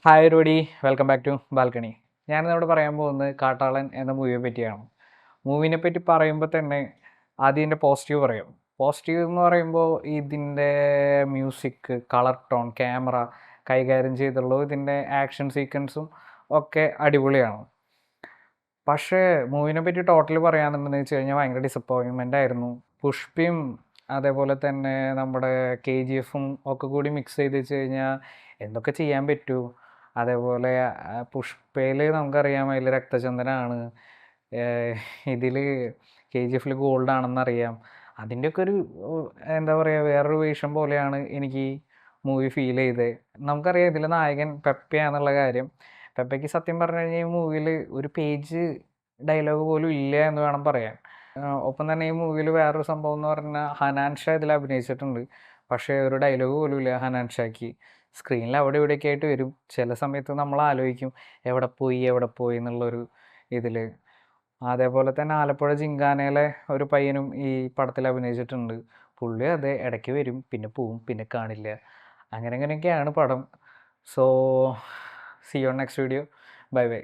Hi roadie, welcome back to balcony. ഞാനിന്നിവിടെ പറയാൻ പോകുന്നത് കാട്ടാളൻ എന്ന മൂവിയെ പറ്റിയാണ്. മൂവിനെ പറ്റി പറയുമ്പോൾ തന്നെ ആദ്യം ഇതിൻ്റെ പോസിറ്റീവ് പറയാം. പോസിറ്റീവ് എന്ന് പറയുമ്പോൾ ഇതിൻ്റെ മ്യൂസിക്, കളർ ടോൺ, ക്യാമറ കൈകാര്യം ചെയ്തുള്ളൂ. ഇതിൻ്റെ ആക്ഷൻ സീക്വൻസും ഒക്കെ അടിപൊളിയാണ്. പക്ഷേ മൂവിനെ പറ്റി ടോട്ടൽ പറയാന്നുണ്ടെന്ന് വെച്ച് കഴിഞ്ഞാൽ ഭയങ്കര ഡിസപ്പോയിൻമെൻ്റ് ആയിരുന്നു. പുഷ്പയും അതേപോലെ തന്നെ നമ്മുടെ KGF ഒക്കെ കൂടി മിക്സ് ചെയ്ത് വെച്ച് കഴിഞ്ഞാൽ എന്തൊക്കെ ചെയ്യാൻ പറ്റൂ. അതേപോലെ പുഷ്പയിൽ നമുക്കറിയാം അതിൽ രക്തചന്ദനമാണ്, ഇതിൽ KGF ഗോൾഡ് ആണെന്നറിയാം. അതിൻ്റെയൊക്കെ ഒരു എന്താ പറയുക, വേറൊരു വേഷം പോലെയാണ് എനിക്ക് മൂവി ഫീൽ ചെയ്തത്. നമുക്കറിയാം ഇതിലെ നായകൻ പെപ്പയാന്നുള്ള കാര്യം. പെപ്പയ്ക്ക് സത്യം പറഞ്ഞു കഴിഞ്ഞാൽ ഈ മൂവിയിൽ ഒരു പേജ് ഡയലോഗ് പോലും ഇല്ല എന്ന് വേണം പറയാൻ. ഒപ്പം തന്നെ ഈ മൂവിയിൽ വേറൊരു സംഭവം എന്ന് പറഞ്ഞാൽ ഹനാൻ ഷാ ഇതിൽ അഭിനയിച്ചിട്ടുണ്ട്. പക്ഷേ ഒരു ഡയലോഗ് പോലും ഇല്ല ഹനാൻ ഷായ്ക്ക്. സ്ക്രീനിൽ അവിടെ ഇവിടെയൊക്കെ ആയിട്ട് വരും. ചില സമയത്ത് നമ്മൾ ആലോചിക്കും എവിടെ പോയി എന്നുള്ളൊരു ഇതിൽ. അതേപോലെ തന്നെ ആലപ്പുഴ ജിങ്കാനയിലെ ഒരു പയ്യനും ഈ പടത്തിൽ അഭിനയിച്ചിട്ടുണ്ട്. പുള്ളി അതെ ഇടയ്ക്ക് വരും, പിന്നെ പോവും, പിന്നെ കാണില്ല. അങ്ങനെയൊക്കെയാണ് പടം. So see you on next video. Bye by.